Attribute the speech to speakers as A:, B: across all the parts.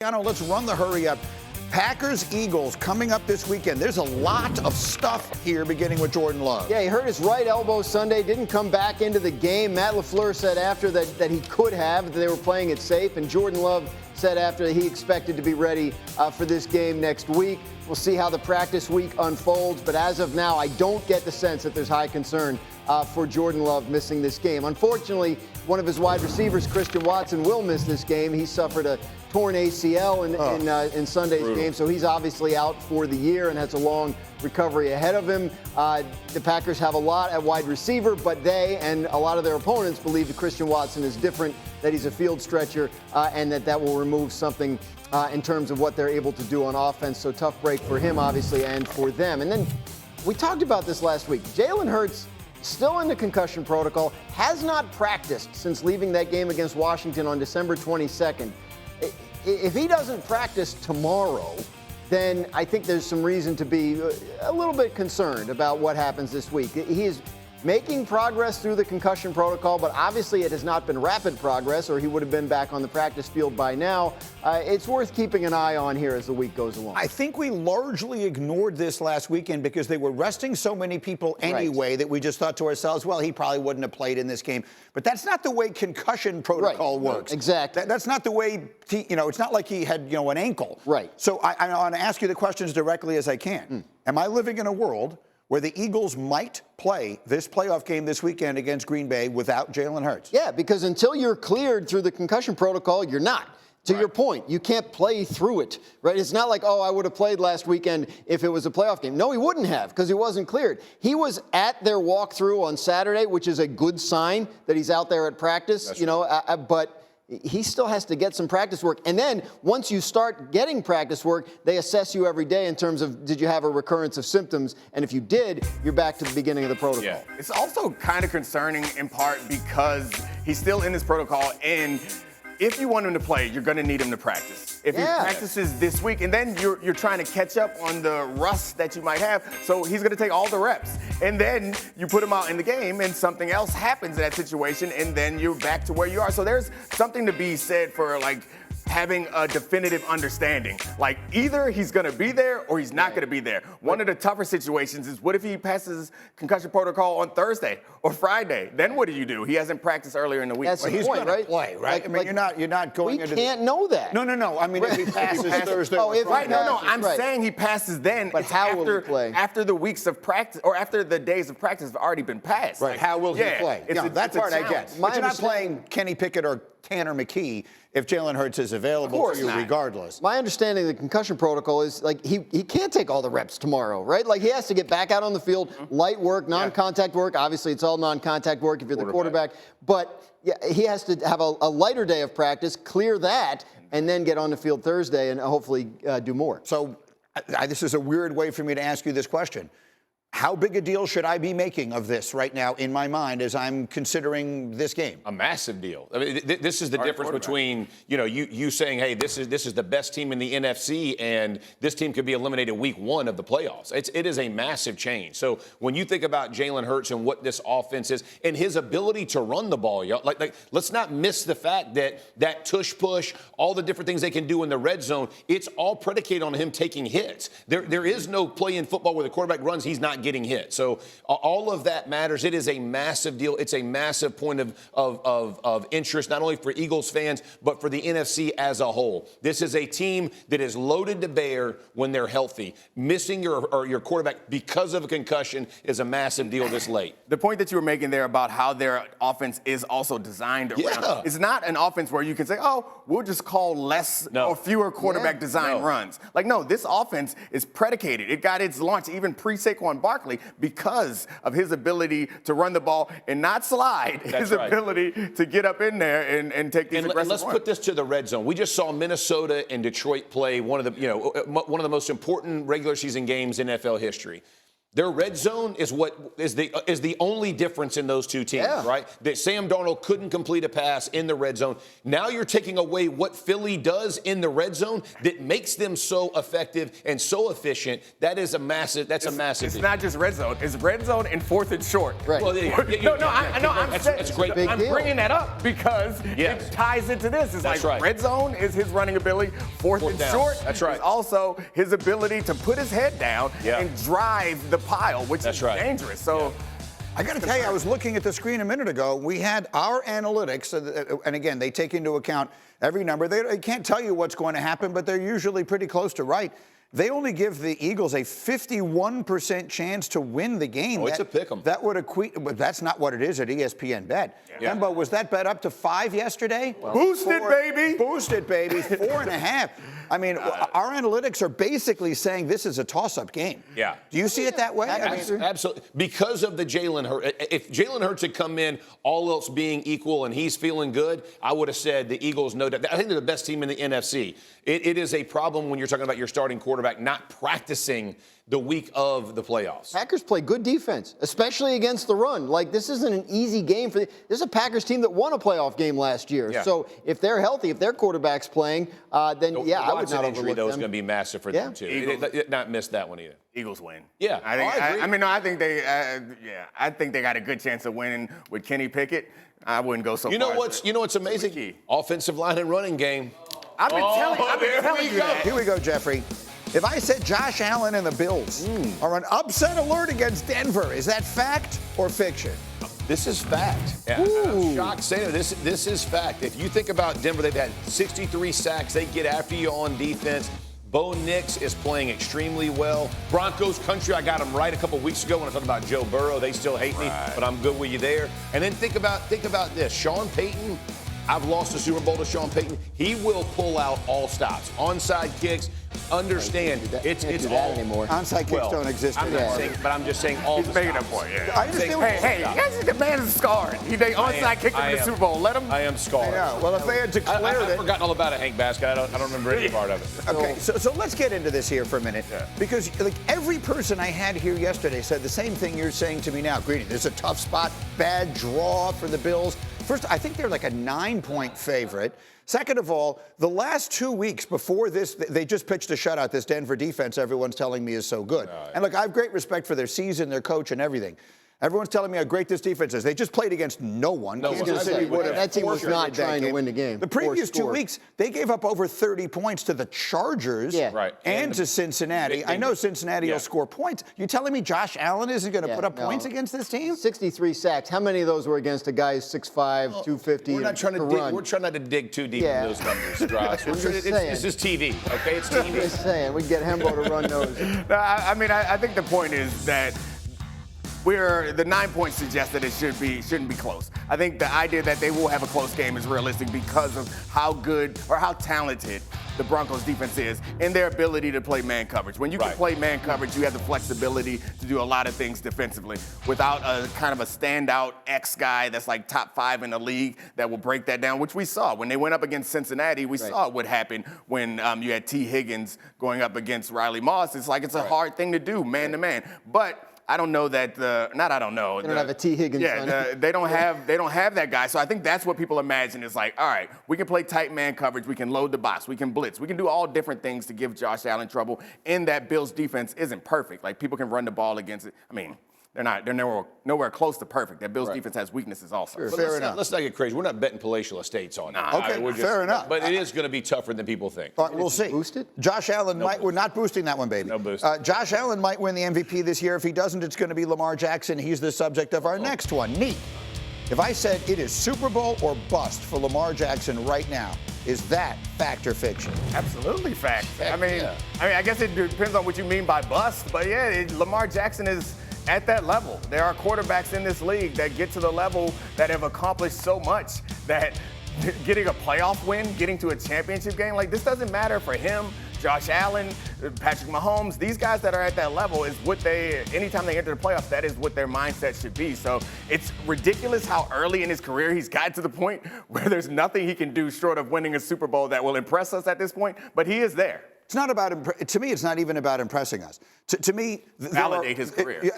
A: Let's run the hurry up. Packers, Eagles coming up this weekend. There's a lot of stuff here beginning with Jordan Love.
B: Yeah, he hurt his right elbow Sunday, didn't come back into the game. Matt LaFleur said after that he could have, that they were playing it safe. And Jordan Love said after that he expected to be ready for this game next week. We'll see how the practice week unfolds. But as of now, I don't get the sense that there's high concern for Jordan Love missing this game. Unfortunately, one of his wide receivers, Christian Watson, will miss this game. He suffered a torn ACL in Sunday's game, so he's obviously out for the year and has a long recovery ahead of him. The Packers have a lot at wide receiver, but they and a lot of their opponents believe that Christian Watson is different, that he's a field stretcher, and that will remove something in terms of what they're able to do on offense. So tough break for him, obviously, and for them. And then we talked about this last week. Jalen Hurts, still in the concussion protocol, has not practiced since leaving that game against Washington on December 22nd. If he doesn't practice tomorrow, then I think there's some reason to be a little bit concerned about what happens this week. He is making progress through the concussion protocol, but obviously it has not been rapid progress, or he would have been back on the practice field by now. It's worth keeping an eye on here as the week goes along.
A: I think we largely ignored this last weekend because they were resting so many people anyway that we just thought to ourselves, well, he probably wouldn't have played in this game. But that's not the way concussion protocol works.
B: Exactly.
A: That's not the way, it's not like he had, an ankle.
B: Right.
A: So I want to ask you the questions directly as I can. Am I living in a world where the Eagles might play this playoff game this weekend against Green Bay without Jalen Hurts?
B: Yeah, because until you're cleared through the concussion protocol, you're not. To your point, you can't play through it, right? It's not like, I would have played last weekend if it was a playoff game. No, he wouldn't have because he wasn't cleared. He was at their walkthrough on Saturday, which is a good sign that he's out there at practice, but he still has to get some practice work. And then once you start getting practice work, they assess you every day in terms of, did you have a recurrence of symptoms? And if you did, you're back to the beginning of the protocol.
C: Yeah. It's also kind of concerning in part because he's still in this protocol, and if you want him to play, you're going to need him to practice. If he practices this week, and then you're trying to catch up on the rust that you might have, so he's going to take all the reps. And then you put him out in the game, and something else happens in that situation, and then you're back to where you are. So there's something to be said for, having a definitive understanding. Either he's going to be there or he's not going to be there. One of the tougher situations is, what if he passes concussion protocol on Thursday or Friday? Then what do? He hasn't practiced earlier in the week.
B: That's the
A: He's
B: point,
A: going to
B: right?
A: play, right? You're not going
B: we
A: into
B: can't know that.
A: No. I mean, if he passes Thursday or Friday.
C: I'm saying he passes then.
B: But how will he play?
C: After the weeks of practice, or after the days of practice have already been passed.
A: Right, how will he play? That part I get. But you're not playing Kenny Pickett or Tanner McKee if Jalen Hurts is available for you regardless.
B: My understanding of the concussion protocol is he can't take all the reps tomorrow, right? He has to get back out on the field, light work, non-contact work. Obviously, it's all non-contact work if you're the quarterback. But he has to have a lighter day of practice, clear that, and then get on the field Thursday and hopefully do more.
A: So this is a weird way for me to ask you this question. How big a deal should I be making of this right now in my mind as I'm considering this game?
D: A massive deal. I mean, this is the difference between, you saying, hey, this is the best team in the NFC, and this team could be eliminated week 1 of the playoffs. It is a massive change. So when you think about Jalen Hurts and what this offense is and his ability to run the ball, let's not miss the fact that tush push, all the different things they can do in the red zone, it's all predicated on him taking hits. There is no play in football where the quarterback runs, he's not getting hit. So all of that matters. It is a massive deal. It's a massive point of interest, not only for Eagles fans, but for the NFC as a whole. This is a team that is loaded to bear when they're healthy. Missing your quarterback because of a concussion is a massive deal this late.
C: The point that you were making there about how their offense is also designed around, it's not an offense where you can say, we'll just call less or fewer quarterback design runs. No, this offense is predicated. It got its launch even pre-Saquon Barkley because of his ability to run the ball and not slide. His ability to get up in there and take these aggressive runs.
D: Let's put this to the red zone. We just saw Minnesota and Detroit play one of the most important regular season games in NFL history. Their red zone is what is the only difference in those two teams, right? That Sam Darnold couldn't complete a pass in the red zone. Now you're taking away what Philly does in the red zone that makes them so effective and so efficient. That's a massive
C: It's not just red zone. It's red zone and 4th and short.
B: Right.
C: Well,
D: That's a great big
C: I'm
B: deal.
C: bringing that up because it ties into this. It's
D: That's
C: like
D: right.
C: red zone is his running ability. Fourth and
D: down.
C: short
D: That's right.
C: is also his ability to put his head down and drive the pile, which is dangerous. So
A: I got to tell you, I was looking at the screen a minute ago. We had our analytics, and again, they take into account every number. They can't tell you what's going to happen, but they're usually pretty close to right. They only give the Eagles a 51% chance to win the game.
D: Oh, it's a pick 'em.
A: That would equate, but that's not what it is at ESPN Bet. Embo, was that bet up to 5 yesterday?
C: Boosted, baby.
A: Boosted, baby. 4.5. I mean, our analytics are basically saying this is a toss-up game.
D: Yeah.
A: Do you see it that way?
D: Absolutely. Because of the Jalen Hurts. If Jalen Hurts had come in, all else being equal, and he's feeling good, I would have said the Eagles, no doubt. I think they're the best team in the NFC. It is a problem when you're talking about your starting quarterback not practicing the week of the playoffs.
B: Packers play good defense, especially against the run. Like, this isn't an easy game for this is a Packers team that won a playoff game last year.
D: Yeah.
B: So if they're healthy, if their quarterback's playing, then
D: The
B: I would not
D: Watson injury,
B: overlook
D: though,
B: them.
D: is going to be massive for them, too. Not miss that one either.
C: Eagles win.
D: Yeah.
C: I think.
D: I agree.
C: I think they got a good chance of winning with Kenny Pickett. I wouldn't go so far.
D: You know what's amazing?
C: Key.
D: Offensive line and running game.
C: I've been telling you that.
A: Here we go, Jeffrey. If I said Josh Allen and the Bills are an upset alert against Denver, is that fact or fiction?
D: This is fact. Yeah, I'm shocked saying it. This is fact. If you think about Denver, they've had 63 sacks. They get after you on defense. Bo Nix is playing extremely well. Broncos country, I got them right a couple weeks ago when I talked about Joe Burrow. They still hate me, but I'm good with you there. And then think about this. Sean Payton, I've lost the Super Bowl to Sean Payton. He will pull out all stops. Onside kicks, understand, it's all
B: anymore.
A: Onside kicks don't exist anymore.
D: I'm just saying all
C: He's
D: the
C: making a
D: stops.
C: point. Yeah.
A: I understand what
C: Hey, the man is scarred. They onside kicked him in the Super Bowl. Let him.
D: I am scarred.
A: Yeah, well, if they had declared
D: I've
A: it.
D: forgotten all about it, Hank Basket. I don't remember any part of it.
A: Okay, so let's get into this here for a minute. Because like every person I had here yesterday said the same thing you're saying to me now. Greeny, this is a tough spot, bad draw for the Bills. First, I think they're like a 9-point favorite. Second of all, the last 2 weeks before this, they just pitched a shutout. This Denver defense, everyone's telling me, is so good. And look, I have great respect for their season, their coach, and everything. Everyone's telling me how great this defense is. They just played against no one. Kansas City would have
B: That team was not
A: forfeited that
B: trying to win the game.
A: The previous 2 weeks, they gave up over 30 points to the Chargers and to Cincinnati. I know Cincinnati will score points. You telling me Josh Allen isn't going to put up points against this team?
B: 63 sacks. How many of those were against a guy who's 6'5", 250?
D: We're not trying to dig.
B: run?
D: We're trying not to dig too deep in those numbers, Ross. This is TV, okay? It's
B: I'm
D: TV.
B: just saying, we can get Hembo to run those.
C: I think the point is that the 9 points suggest that it shouldn't be close. I think the idea that they will have a close game is realistic because of how good or how talented the Broncos defense is in their ability to play man coverage. When you can play man coverage, you have the flexibility to do a lot of things defensively without a kind of a standout X guy that's like top 5 in the league that will break that down, which we saw. When they went up against Cincinnati, we saw what happened when you had T. Higgins going up against Riley Moss. It's like it's a hard thing to do, man to man. But I don't know that I don't know.
B: They don't have a T. Higgins.
C: They don't have that guy. So I think that's what people imagine is like, all right, we can play tight man coverage, we can load the box, we can blitz, we can do all different things to give Josh Allen trouble. And that Bills defense isn't perfect. Like people can run the ball against it. I mean, they're nowhere close to perfect. That Bills defense has weaknesses also.
A: Sure. Fair enough.
D: Let's not get crazy. We're not betting palatial estates on it.
A: Okay, fair enough.
D: But it is going to be tougher than people think.
A: All right, we'll see.
B: Boosted?
A: Josh Allen we're not boosting that one, baby.
D: No boost.
A: Josh Allen might win the MVP this year. If he doesn't, it's going to be Lamar Jackson. He's the subject of our next one. Neat. If I said it is Super Bowl or bust for Lamar Jackson right now, is that fact or fiction?
C: Absolutely fact. I guess it depends on what you mean by bust. But Lamar Jackson is at that level. There are quarterbacks in this league that get to the level that have accomplished so much that getting a playoff win, getting to a championship game, like this doesn't matter for him. Josh Allen, Patrick Mahomes, these guys that are at that level is anytime they enter the playoffs, that is what their mindset should be. So it's ridiculous how early in his career he's gotten to the point where there's nothing he can do short of winning a Super Bowl that will impress us at this point, but he is there.
A: It's not about, to me, it's not even about impressing us. To me,
C: validate his career.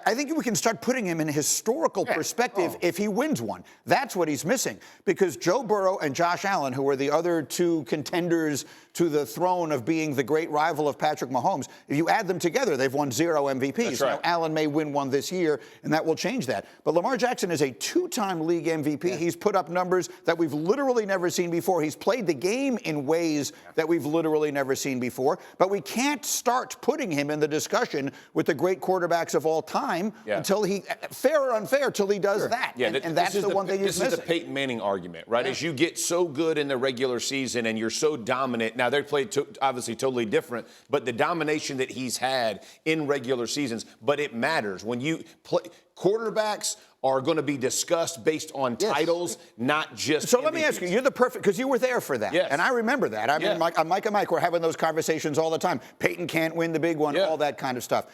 A: I think we can start putting him in a historical perspective if he wins one. That's what he's missing. Because Joe Burrow and Josh Allen, who are the other two contenders to the throne of being the great rival of Patrick Mahomes, if you add them together, they've won 0 MVPs.
D: That's right.
A: Now, Allen may win one this year, and that will change that. But Lamar Jackson is a 2-time league MVP. Yeah. He's put up numbers that we've literally never seen before. He's played the game in ways that we've literally never seen before. But we can't start putting him in the discussion with the great quarterbacks of all time until he, fair or unfair, till he does that.
D: Yeah,
A: and that's the one thing he's missing.
D: This is the Peyton Manning argument, right? As you get so good in the regular season and you're so dominant. Now, they played obviously totally different, but the domination that he's had in regular seasons, but it matters. When you play, quarterbacks are going to be discussed based on titles, not just
A: So let me ask you, you're the perfect, because you were there for that.
D: Yes.
A: And I remember that. I mean, Mike and Mike were having those conversations all the time. Peyton can't win the big one, all that kind of stuff.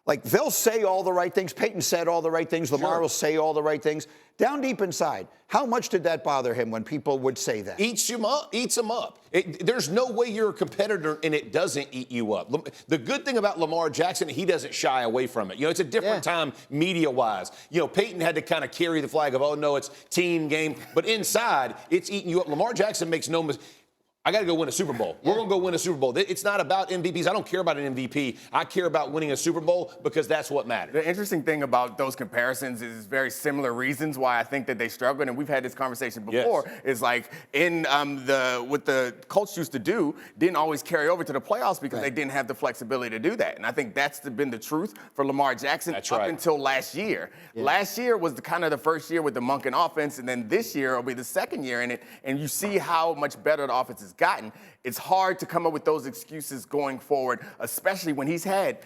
A: Like, they'll say all the right things. Peyton said all the right things. Lamar will say all the right things. Down deep inside, how much did that bother him when people would say that?
D: Eats him up. There's no way you're a competitor and it doesn't eat you up. The good thing about Lamar Jackson, he doesn't shy away from it. You know, it's a different time media-wise. You know, Peyton had to kind of carry the flag of, oh, no, it's team game. But inside, it's eating you up. Lamar Jackson makes no mistake. I got to go win a Super Bowl. We're going to go win a Super Bowl. It's not about MVPs. I don't care about an MVP. I care about winning a Super Bowl because that's what matters.
C: The interesting thing about those comparisons is very similar reasons why I think that they struggle. And we've had this conversation before. Is like in what the Colts used to do didn't always carry over to the playoffs because they didn't have the flexibility to do that. And I think that's been the truth for Lamar Jackson until last year. Last year was kind of the first year with the Monken offense, and then this year will be the second year in it. And you see how much better the offense is gotten. It's hard to come up with those excuses going forward, especially when he's had,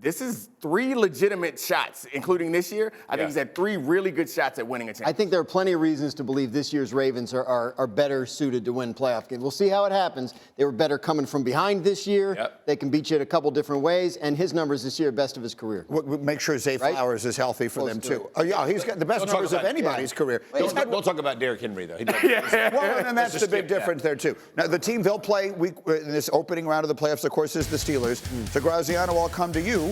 C: this is 3 legitimate shots, including this year. I think he's had 3 really good shots at winning a championship.
B: I think there are plenty of reasons to believe this year's Ravens are better suited to win playoff games. We'll see how it happens. They were better coming from behind this year. They can beat you in a couple different ways, and his numbers this year are best of his career.
A: We'll make sure Zay Flowers is healthy for them, too. Oh, yeah, he's got the best numbers of anybody's career.
D: Don't talk about Derrick Henry, though.
A: Well, and that's the big difference there, too. Now, the team they'll play in this opening round of the playoffs, of course, is the Steelers. So, Graziano, I'll come to you.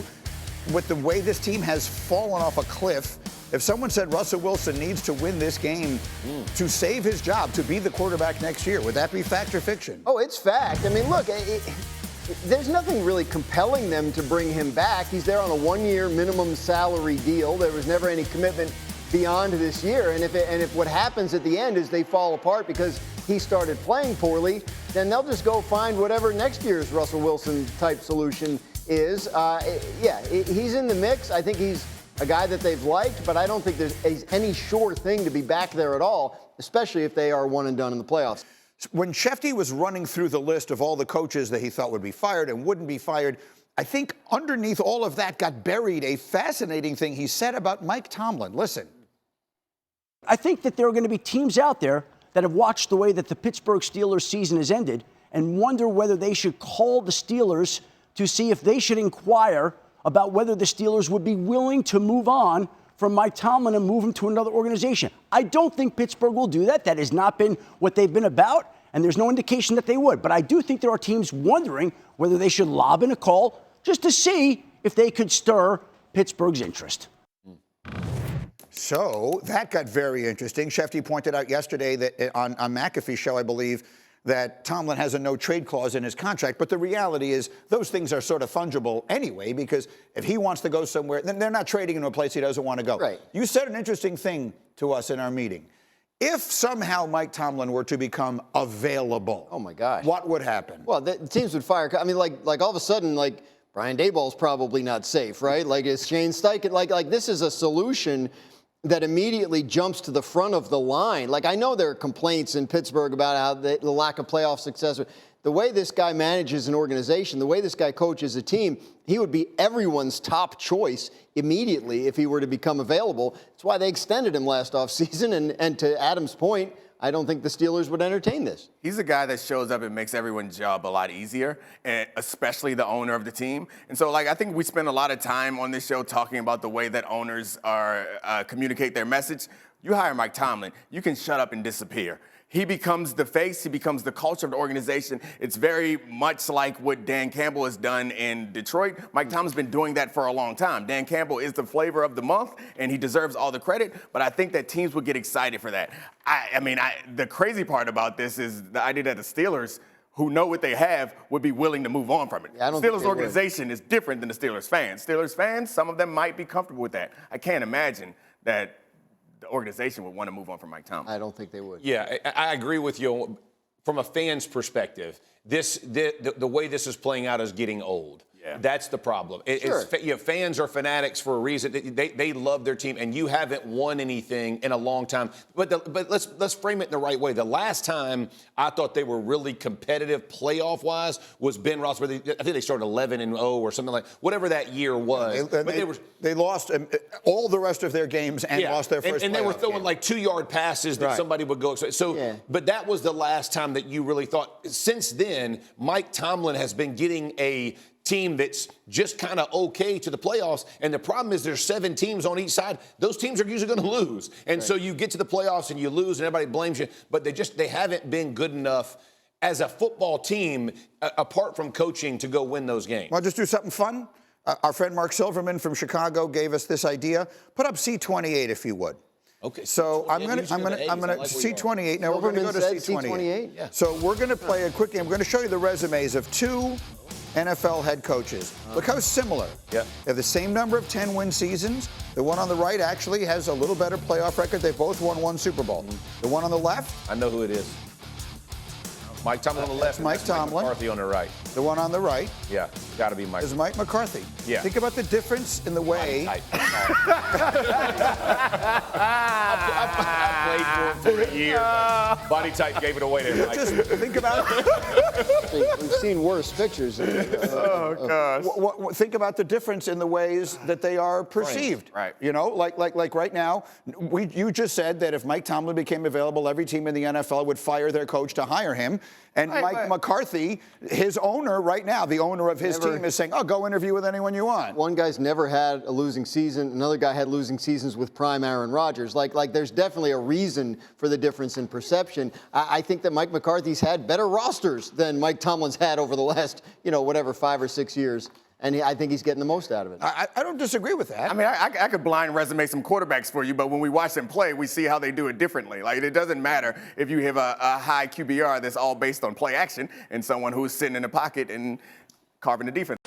A: With the way this team has fallen off a cliff, if someone said Russell Wilson needs to win this game to save his job, to be the quarterback next year, would that be fact or fiction?
B: Oh, it's fact. I mean, look, there's nothing really compelling them to bring him back. He's there on a 1-year minimum salary deal. There was never any commitment beyond this year. And if what happens at the end is they fall apart because he started playing poorly, then they'll just go find whatever next year's Russell Wilson type solution is. He's in the mix. I think he's a guy that they've liked, but I don't think there's any sure thing to be back there at all, especially if they are one and done in the playoffs.
A: When Schefter was running through the list of all the coaches that he thought would be fired and wouldn't be fired, I think underneath all of that got buried a fascinating thing he said about Mike Tomlin. Listen.
E: I think that there are going to be teams out there that have watched the way that the Pittsburgh Steelers season has ended and wonder whether they should call the Steelers to see if they should inquire about whether the Steelers would be willing to move on from Mike Tomlin and move him to another organization. I don't think Pittsburgh will do that. That has not been what they've been about, and there's no indication that they would. But I do think there are teams wondering whether they should lob in a call just to see if they could stir Pittsburgh's interest.
A: So that got very interesting. Schefter pointed out yesterday that on McAfee's show, I believe, that Tomlin has a no-trade clause in his contract. But the reality is those things are sort of fungible anyway, because if he wants to go somewhere, then they're not trading into a place he doesn't want to go.
B: Right.
A: You said an interesting thing to us in our meeting. If somehow Mike Tomlin were to become available,
B: oh my gosh,
A: what would happen?
B: Well, the teams would fire. I mean, like all of a sudden, like Brian Daboll's probably not safe, right? Like is Shane Steichen, like this is a solution that immediately jumps to the front of the line. Like, I know there are complaints in Pittsburgh about how the lack of playoff success. The way this guy manages an organization, the way this guy coaches a team, he would be everyone's top choice immediately if he were to become available. That's why they extended him last offseason. And to Adam's point, I don't think the Steelers would entertain this.
C: He's a guy that shows up and makes everyone's job a lot easier, and especially the owner of the team. And so, I think we spend a lot of time on this show talking about the way that owners communicate their message. You hire Mike Tomlin, you can shut up and disappear. he becomes the face, he becomes the culture of the organization. It's very much like what Dan Campbell has done in Detroit. Mike Tomlin's been doing that for a long time. Dan Campbell is the flavor of the month, and he deserves all the credit, but I think that teams would get excited for that. The crazy part about this is the idea that the Steelers, who know what they have, would be willing to move on from it.
B: Yeah,
C: the Steelers organization is different than the Steelers fans. Steelers fans, some of them might be comfortable with that. I can't imagine that the organization would want to move on from Mike Tomlin.
B: I don't think they would.
D: Yeah, I agree with you. From a fan's perspective, the way this is playing out is getting old. Yeah. That's the problem. Fans are fanatics for a reason. They love their team, and you haven't won anything in a long time. But let's frame it in the right way. The last time I thought they were really competitive playoff-wise was Ben Roethlisberger. I think they started 11-0 or something like whatever that year was.
A: They lost all the rest of their games and lost their first.
D: And they were throwing like 2-yard passes that somebody would go. But that was the last time that you really thought. Since then, Mike Tomlin has been getting a team that's just kind of okay to the playoffs. And the problem is there's 7 teams on each side. Those teams are usually going to lose. And so you get to the playoffs and you lose and everybody blames you. But they haven't been good enough as a football team, apart from coaching, to go win those games.
A: I'll just do something fun. Our friend Mark Silverman from Chicago gave us this idea. Put up C28 if you would.
D: Okay.
A: So I'm gonna C28. Now we're going to go to C28.
B: Yeah.
A: So we're going to play a quick game. We're going to show you the resumes of 2 NFL head coaches. Look how similar.
D: Yeah.
A: They have the same number of 10-win seasons. The one on the right actually has a little better playoff record. They both won 1 Super Bowl. The one on the left,
D: I know who it is. Mike Tomlin on the left.
A: Mike Tomlin.
D: Mike McCarthy on the right.
A: the one on the right,
D: Yeah, got to be Mike.
A: is Mike McCarthy.
D: Yeah.
A: Think about the difference in the way.
D: I played for him for a year. Body type gave it away to Mike.
A: Just think about it.
B: We've seen worse pictures.
C: Oh, gosh.
A: Think about the difference in the ways that they are perceived.
C: Right.
A: You know, like right now, you just said that if Mike Tomlin became available, every team in the NFL would fire their coach to hire him. And Mike McCarthy, his owner right now, the owner of his team, is saying, "Oh, go interview with anyone you want."
B: One guy's never had a losing season. Another guy had losing seasons with prime Aaron Rodgers. Like there's definitely a reason for the difference in perception. I think that Mike McCarthy's had better rosters than Mike Tomlin's had over the last, 5 or 6 years. And I think he's getting the most out of it.
A: I don't disagree with that.
C: I mean, I could blind resume some quarterbacks for you, but when we watch them play, we see how they do it differently. Like, it doesn't matter if you have a high QBR that's all based on play action and someone who's sitting in the pocket and carving the defense.